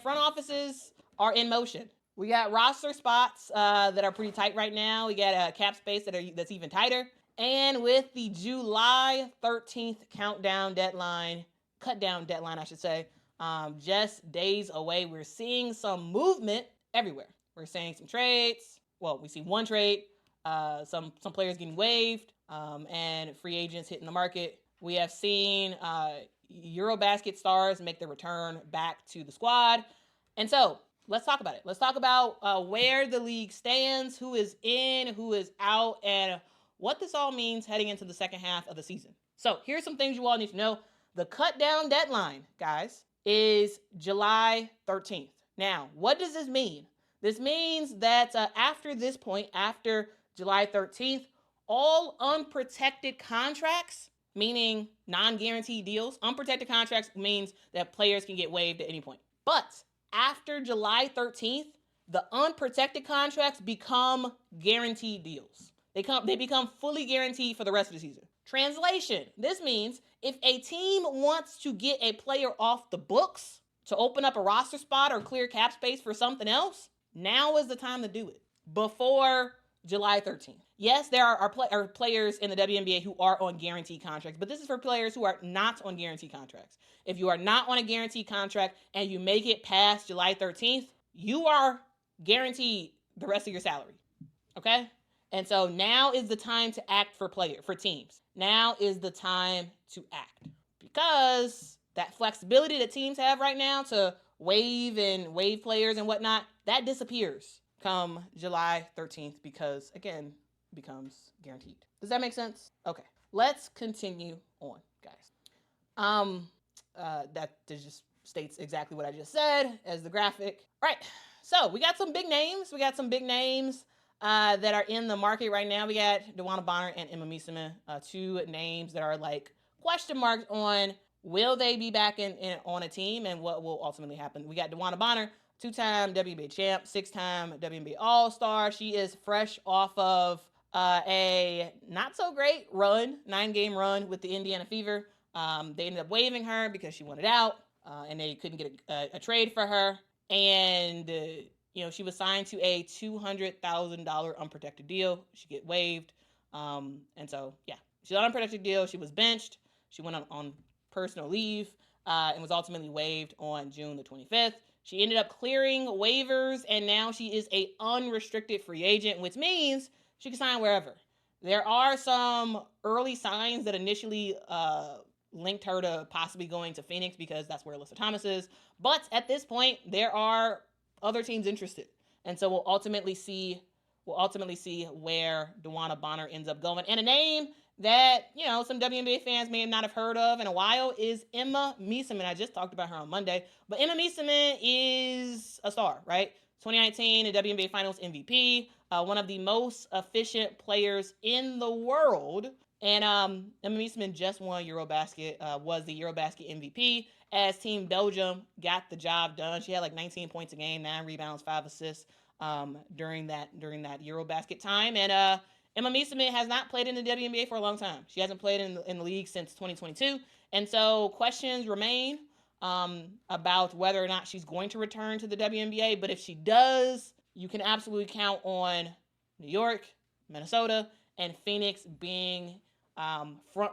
front offices are in motion. We got roster spots that are pretty tight right now. We got a cap space that's even tighter. And with the July 13th cutdown deadline, I should say, just days away, we're seeing some movement everywhere. We're seeing some trades. Well, we see one trade, some players getting waived, and free agents hitting the market. We have seen EuroBasket stars make their return back to the squad. And so let's talk about it. Let's talk about where the league stands, who is in, who is out, and what this all means heading into the second half of the season. So here's some things you all need to know. The cutdown deadline, guys, is July 13th. Now, what does this mean? This means that after this point, after July 13th, all unprotected contracts, meaning non-guaranteed deals, unprotected contracts means that players can get waived at any point. But after July 13th, the unprotected contracts become guaranteed deals. They become fully guaranteed for the rest of the season. Translation, this means if a team wants to get a player off the books to open up a roster spot or clear cap space for something else, now is the time to do it, before July 13th. Yes, there are players in the WNBA who are on guaranteed contracts, but this is for players who are not on guaranteed contracts. If you are not on a guaranteed contract and you make it past July 13th, you are guaranteed the rest of your salary, okay? And so now is the time to act for teams. Now is the time to act, because that flexibility that teams have right now to waive players and whatnot, that disappears come July 13th because, again, it becomes guaranteed. Does that make sense? Okay, let's continue on, guys. That just states exactly what I just said as the graphic. All right, so we got some big names. That are in the market right now. We got DeWanna Bonner and Emma Meesseman, two names that are like question marks on will they be back on a team and what will ultimately happen. We got DeWanna Bonner, two-time WNBA champ, six-time WNBA All-Star. She is fresh off of a not-so-great run, 9-game run with the Indiana Fever. They ended up waiving her because she wanted out, and they couldn't get a trade for her. And she was signed to a $200,000 unprotected deal. She get waived. And so, yeah, she's on an unprotected deal. She was benched. She went on personal leave and was ultimately waived on June the 25th. She ended up clearing waivers, and now she is a unrestricted free agent, which means she can sign wherever. There are some early signs that initially linked her to possibly going to Phoenix because that's where Alyssa Thomas is. But at this point, there are other teams interested. And so we'll ultimately see where DeWanna Bonner ends up going. And a name that, some WNBA fans may not have heard of in a while is Emma Meesseman. I just talked about her on Monday. But Emma Meesseman is a star, right? 2019 WNBA Finals MVP, one of the most efficient players in the world. And Emma Meesseman just won EuroBasket, was the EuroBasket MVP as Team Belgium got the job done. She had like 19 points a game, 9 rebounds, 5 assists during that EuroBasket time. And Emma Meesseman has not played in the WNBA for a long time. She hasn't played in the league since 2022. And so questions remain about whether or not she's going to return to the WNBA. But if she does, you can absolutely count on New York, Minnesota, and Phoenix being front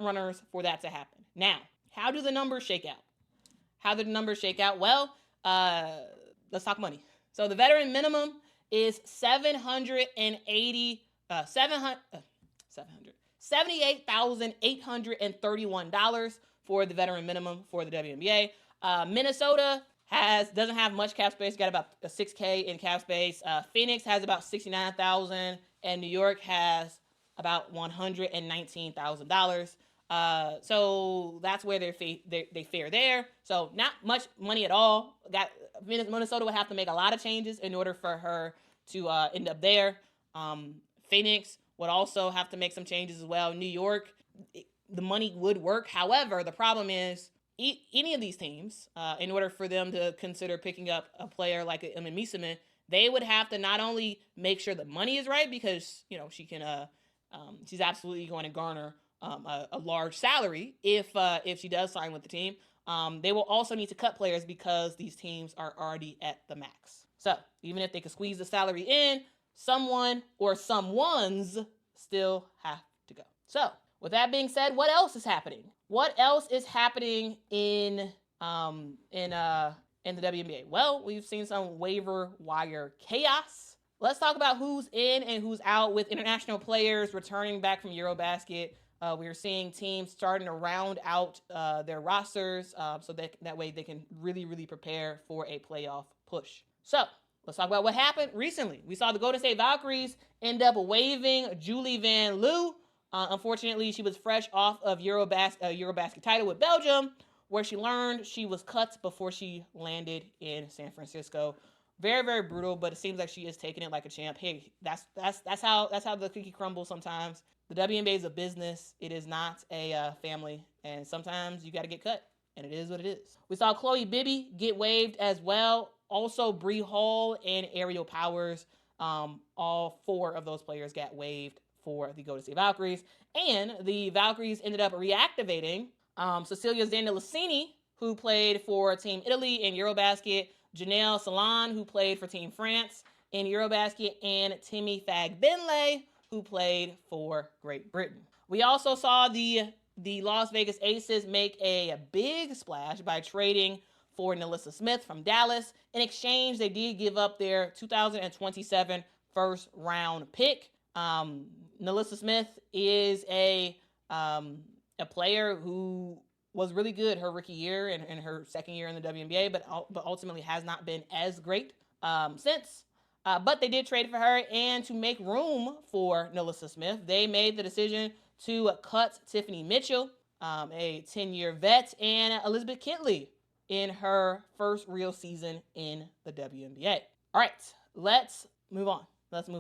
runners for that to happen. Now, how do the numbers shake out? Well, let's talk money. So the veteran minimum is $78,831 for the veteran minimum for the WNBA. Minnesota doesn't have much cap space, got about a $6K in cap space. Phoenix has about $69,000, and New York has about $119,000. So that's where they fare there. So not much money at all. Minnesota would have to make a lot of changes in order for her to end up there. Phoenix would also have to make some changes as well. New York, the money would work. However, the problem is any of these teams, in order for them to consider picking up a player like Emma Meesseman, they would have to not only make sure the money is right because she can she's absolutely going to garner a large salary if she does sign with the team, they will also need to cut players because these teams are already at the max. So even if they can squeeze the salary in, someone or someone's still have to go. So with that being said, what else is happening? What else is happening in the WNBA? Well, we've seen some waiver wire chaos. Let's talk about who's in and who's out with international players returning back from EuroBasket. We're seeing teams starting to round out their rosters so that way they can really, really prepare for a playoff push. So let's talk about what happened recently. We saw the Golden State Valkyries end up waiving Julie Vanloo. Unfortunately, she was fresh off of EuroBasket title with Belgium, where she learned she was cut before she landed in San Francisco. Very, very brutal, but it seems like she is taking it like a champ. Hey, that's how the cookie crumbles sometimes. The WNBA is a business. It is not a family, and sometimes you got to get cut, and it is what it is. We saw Chloe Bibby get waived as well. Also, Bree Hall and Aerial Powers. All four of those players got waived for the Golden State Valkyries, and the Valkyries ended up reactivating Cecilia Zandalicini, who played for Team Italy in EuroBasket, Janelle Salon, who played for Team France in EuroBasket, and Timmy Fagbenle, who played for Great Britain. We also saw the Las Vegas Aces make a big splash by trading for NaLyssa Smith from Dallas. In exchange, they did give up their 2027 first round pick. NaLyssa Smith is a player who was really good her rookie year and her second year in the WNBA, but ultimately has not been as great since. But they did trade for her, and to make room for NaLyssa Smith, they made the decision to cut Tiffany Mitchell, a 10-year vet, and Elizabeth Kitley in her first real season in the WNBA. All right, let's move on. And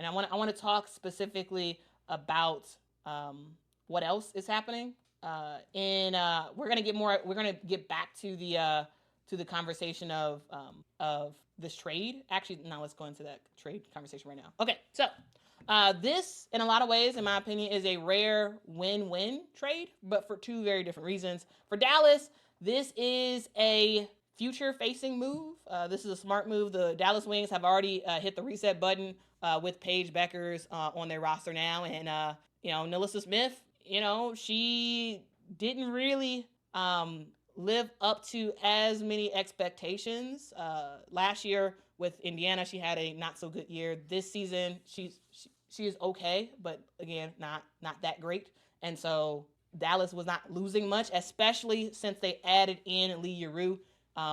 I want to talk specifically about what else is happening. We're gonna get back to the conversation of this trade. Actually, now let's go into that trade conversation right now. Okay, so this, in a lot of ways, in my opinion, is a rare win-win trade, but for two very different reasons. For Dallas, this is a future-facing move. This is a smart move. The Dallas Wings have already hit the reset button with Paige Beckers on their roster now, and NaLyssa Smith, she didn't really live up to as many expectations. Last year with Indiana, she had a not so good year. This season, she is okay, but again, not that great. And so Dallas was not losing much, especially since they added in Lee Yuru.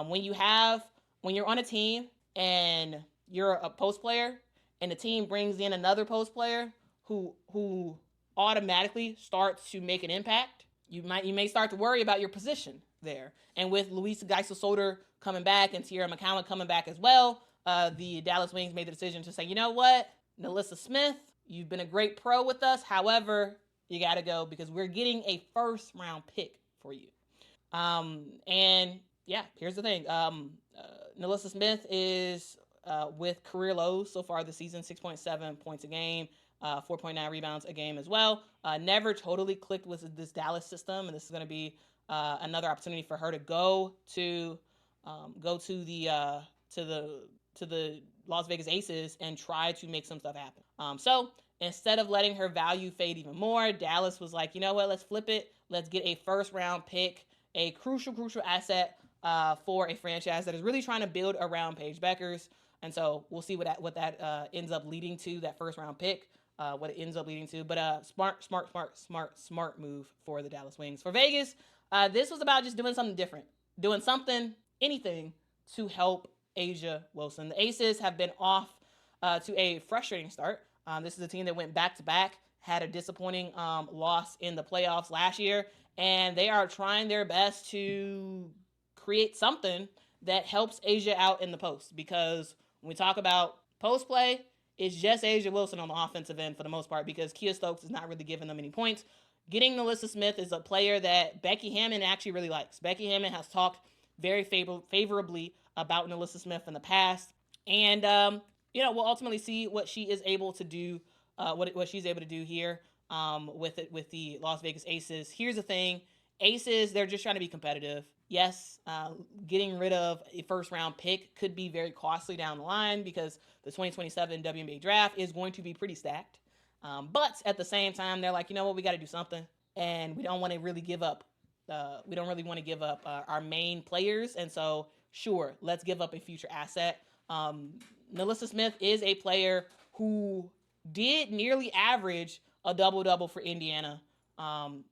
When you're on a team and you're a post player, and the team brings in another post player who automatically starts to make an impact, you may start to worry about your position there. And with Louisa Geisel-Soder coming back and Tierra McCowan coming back as well, the Dallas Wings made the decision to say, you know what, NaLyssa Smith, you've been a great pro with us. However, you got to go because we're getting a first round pick for you. And yeah, here's the thing. NaLyssa Smith is with career lows so far this season, 6.7 points a game, 4.9 rebounds a game as well. Never totally clicked with this Dallas system, and this is going to be another opportunity for her to go to the Las Vegas Aces and try to make some stuff happen. So instead of letting her value fade even more, Dallas was like, you know what, let's flip it. Let's get a first round pick, a crucial asset for a franchise that is really trying to build around Paige Beckers. And so we'll see what that ends up leading to, that first round pick, what it ends up leading to. But smart move for the Dallas Wings. For Vegas, this was about just doing something different, anything to help A'ja Wilson. The Aces have been off to a frustrating start. This is a team that went back-to-back, had a disappointing loss in the playoffs last year, and they are trying their best to create something that helps A'ja out in the post, because when we talk about post play, it's just A'ja Wilson on the offensive end for the most part, because Kia Stokes is not really giving them any points. Getting NaLyssa Smith is a player that Becky Hammon actually really likes. Becky Hammon has talked very favorably about NaLyssa Smith in the past, and we'll ultimately see what she is able to do, what she's able to do here with the Las Vegas Aces. Here's the thing: Aces, they're just trying to be competitive. Yes, getting rid of a first-round pick could be very costly down the line because the 2027 WNBA draft is going to be pretty stacked. But at the same time, they're like, you know what, we got to do something, and we don't want to really give up. We don't really want to give up our main players, and so sure, let's give up a future asset. NaLyssa Smith is a player who did nearly average a double-double for Indiana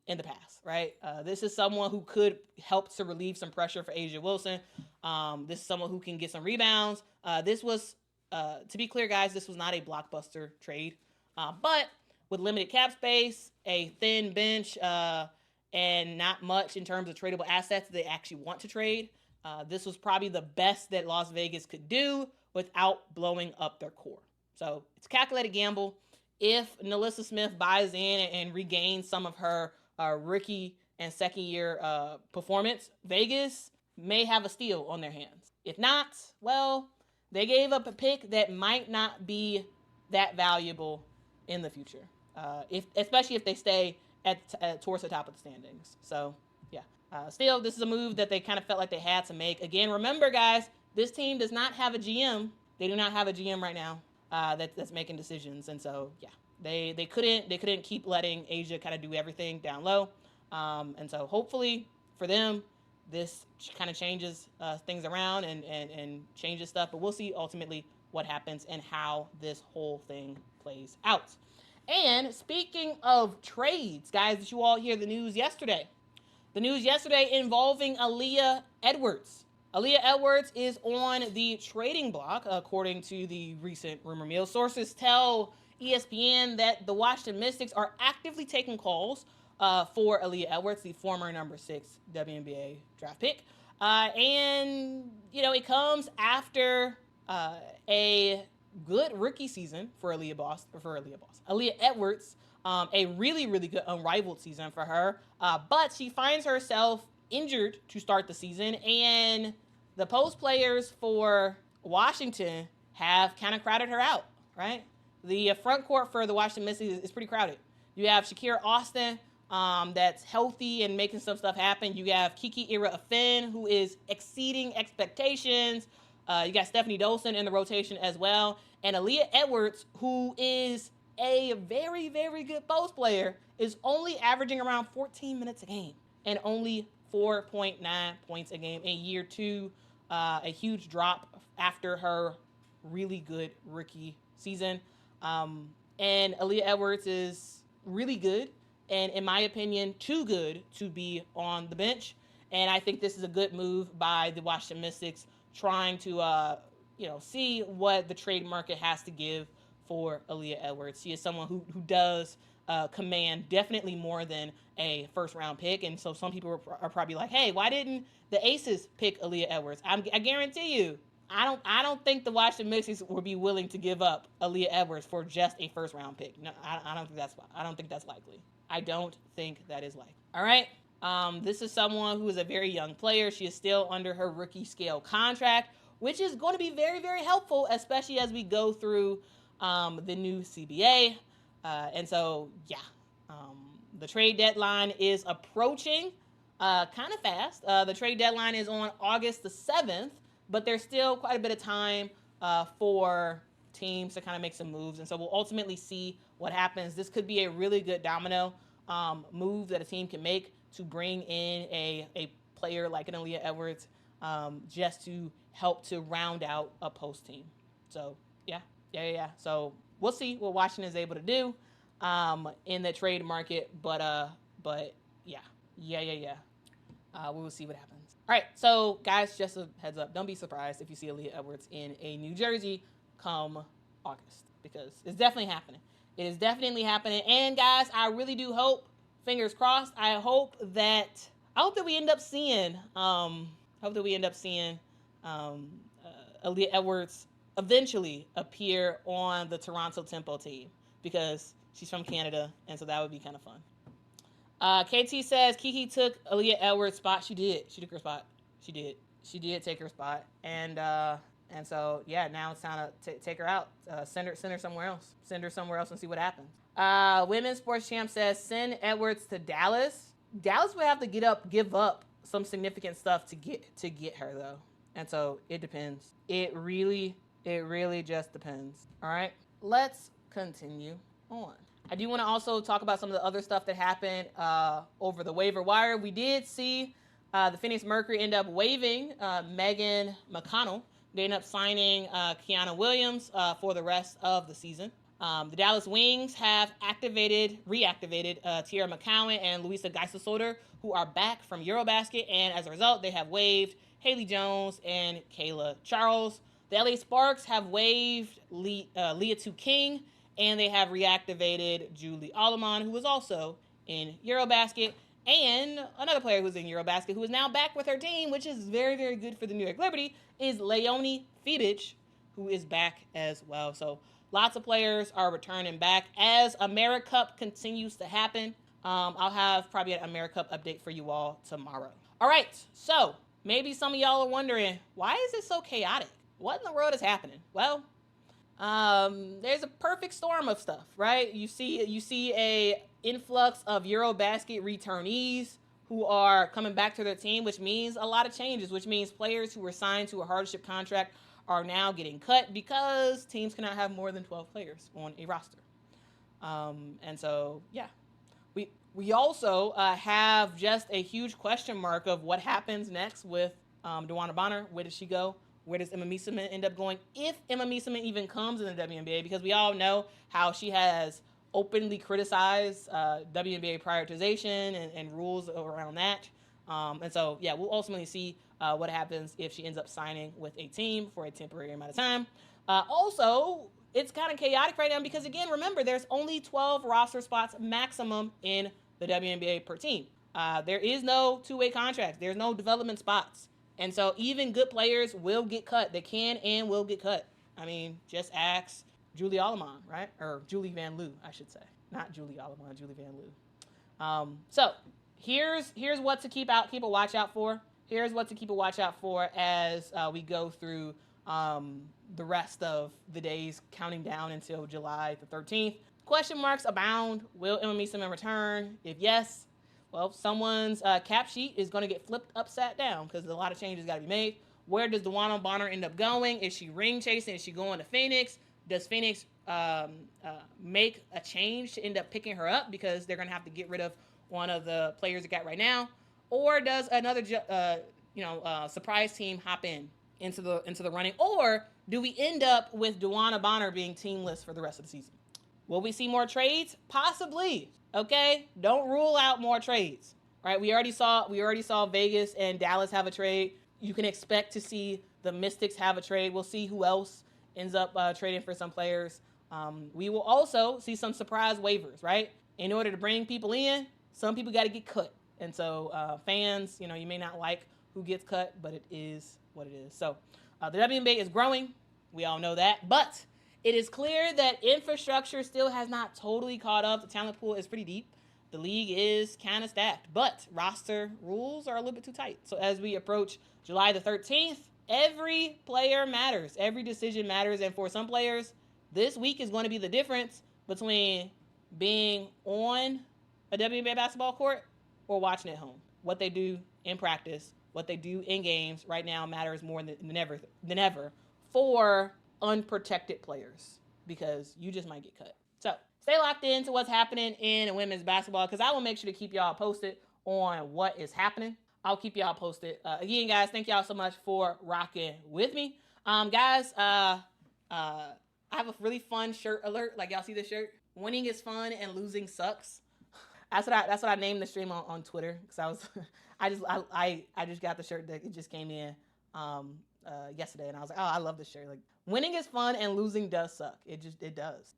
in the past, right? This is someone who could help to relieve some pressure for A'ja Wilson. This is someone who can get some rebounds. This was, to be clear, guys, this was not a blockbuster trade. But with limited cap space, a thin bench, and not much in terms of tradable assets they actually want to trade, this was probably the best that Las Vegas could do without blowing up their core. So it's a calculated gamble. If NaLyssa Smith buys in and regains some of her rookie and second year performance, Vegas may have a steal on their hands. If not, well, they gave up a pick that might not be that valuable in the future, especially if they stay towards the top of the standings. So, yeah. Still, this is a move that they kind of felt like they had to make. Again, remember, guys, this team does not have a GM. They do not have a GM right now that's making decisions. And so, yeah, they couldn't keep letting A'ja kind of do everything down low. And so hopefully for them, this kind of changes things around and changes stuff. But we'll see ultimately what happens and how this whole thing plays out. And speaking of trades, guys, did you all hear the news yesterday? The news yesterday involving Aaliyah Edwards. Aaliyah Edwards is on the trading block, according to the recent rumor mill. Sources tell ESPN that the Washington Mystics are actively taking calls for Aaliyah Edwards, the former number 6 WNBA draft pick. And, you know, it comes after a good rookie season for Aaliyah Edwards, a really, really good unrivaled season for her. But she finds herself injured to start the season, and the post players for Washington have kind of crowded her out, right? The front court for the Washington Mystics is pretty crowded. You have Shakira Austin, that's healthy and making some stuff happen. You have Kiki Ira-Afin, who is exceeding expectations. You got Stephanie Dolson in the rotation as well. And Aaliyah Edwards, who is a very, very good post player, is only averaging around 14 minutes a game and only 4.9 points a game in year 2. A huge drop after her really good rookie season. And Aaliyah Edwards is really good, and in my opinion, too good to be on the bench. And I think this is a good move by the Washington Mystics, trying to see what the trade market has to give for Aaliyah Edwards. She is someone who does command definitely more than a first round pick. And so some people are probably like, hey, why didn't the Aces pick Aaliyah Edwards? I guarantee you, I don't think the Washington Mystics would be willing to give up Aaliyah Edwards for just a first round pick. No, I don't think that's likely. I don't think that is likely. All right. This is someone who is a very young player. She is still under her rookie scale contract, which is going to be very, very helpful, especially as we go through the new CBA. And so, yeah, the trade deadline is approaching kind of fast. The trade deadline is on August the 7th, but there's still quite a bit of time for teams to kind of make some moves. And so we'll ultimately see what happens. This could be a really good domino move that a team can make to bring in a player like an Aaliyah Edwards just to help to round out a post team. So, yeah. So we'll see what Washington is able to do in the trade market, but yeah. We will see what happens. All right, so guys, just a heads up, don't be surprised if you see Aaliyah Edwards in a New Jersey come August, because it's definitely happening. It is definitely happening, and guys, I really do hope, fingers crossed, I hope that we end up seeing Aaliyah Edwards eventually appear on the Toronto Tempo team, because she's from Canada, and so that would be kind of fun. KT says Kiki took Aaliyah Edwards' spot. She did. She took her spot. She did take her spot, and so yeah, now it's time to take her out. Send her somewhere else. Send her somewhere else and see what happens. Women's Sports Champ says send Edwards to Dallas. Dallas would have to give up some significant stuff to get her though. And so it depends. It really just depends. All right. Let's continue on. I do want to also talk about some of the other stuff that happened over the waiver wire. We did see the Phoenix Mercury end up waiving Megan McConnell. They end up signing Kiana Williams for the rest of the season. The Dallas Wings have reactivated Tierra McCowan and Louisa Geisler-Soder, who are back from EuroBasket, and as a result, they have waived Haley Jones and Kayla Charles. The LA Sparks have waived Leah Tu King, and they have reactivated Julie Vanloo, who was also in EuroBasket, and another player who's in EuroBasket, who is now back with her team, which is very, very good for the New York Liberty, is Leonie Fibic, who is back as well. So lots of players are returning back. As AmeriCup continues to happen, I'll have probably an AmeriCup update for you all tomorrow. All right, so maybe some of y'all are wondering, why is it so chaotic? What in the world is happening? Well, there's a perfect storm of stuff, right? You see a influx of EuroBasket returnees who are coming back to their team, which means a lot of changes, which means players who were signed to a hardship contract are now getting cut because teams cannot have more than 12 players on a roster. And so, yeah. We also have just a huge question mark of what happens next with DeWanna Bonner. Where does she go? Where does Emma Meesseman end up going? If Emma Meesseman even comes in the WNBA, because we all know how she has openly criticized WNBA prioritization and rules around that. And so, yeah, we'll ultimately see what happens if she ends up signing with a team for a temporary amount of time. Also, it's kind of chaotic right now because, again, remember, there's only 12 roster spots maximum in the WNBA per team. There is no two-way contracts. There's no development spots. And so even good players will get cut. They can and will get cut. I mean, just ask Julie Vanloo, right? Or Julie Vanloo, I should say. Not Julie Vanloo, Julie Vanloo. So here's what to keep a watch out for. Here's what to keep a watch out for as we go through the rest of the days counting down until July the 13th. Question marks abound. Will Emma Meesseman return? If yes, well, someone's cap sheet is going to get flipped upside down because a lot of changes got to be made. Where does DeWanna Bonner end up going? Is she ring chasing? Is she going to Phoenix? Does Phoenix make a change to end up picking her up because they're going to have to get rid of one of the players they got right now? Or does another surprise team hop into the running? Or do we end up with DeWanna Bonner being teamless for the rest of the season? Will we see more trades? Possibly. Okay, don't rule out more trades. All right, we already saw Vegas and Dallas have a trade. You can expect to see the Mystics have a trade. We'll see who else ends up trading for some players. We will also see some surprise waivers, right? In order to bring people in, some people got to get cut. And so fans, you may not like who gets cut, but it is what it is. So the WNBA is growing. We all know that. But it is clear that infrastructure still has not totally caught up. The talent pool is pretty deep. The league is kind of stacked, but roster rules are a little bit too tight. So as we approach July the 13th, every player matters. Every decision matters. And for some players, this week is going to be the difference between being on a WNBA basketball court or watching at home. What they do in practice, what they do in games right now matters more than ever for unprotected players because you just might get cut. So stay locked into what's happening in women's basketball because I will make sure to keep y'all posted on what is happening. I'll keep y'all posted. Again, guys, thank y'all so much for rocking with me. Guys, I have a really fun shirt alert. Like, y'all see this shirt? Winning is fun and losing sucks. That's what I named the stream on Twitter because I just got the shirt that it just came in yesterday and I was like, oh, I love this shirt. Like, winning is fun and losing does suck. It does.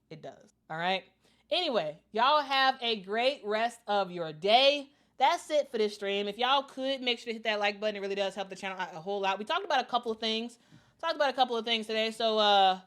All right. Anyway, y'all have a great rest of your day. That's it for this stream. If y'all could make sure to hit that like button, it really does help the channel out a whole lot. We talked about a couple of things today. So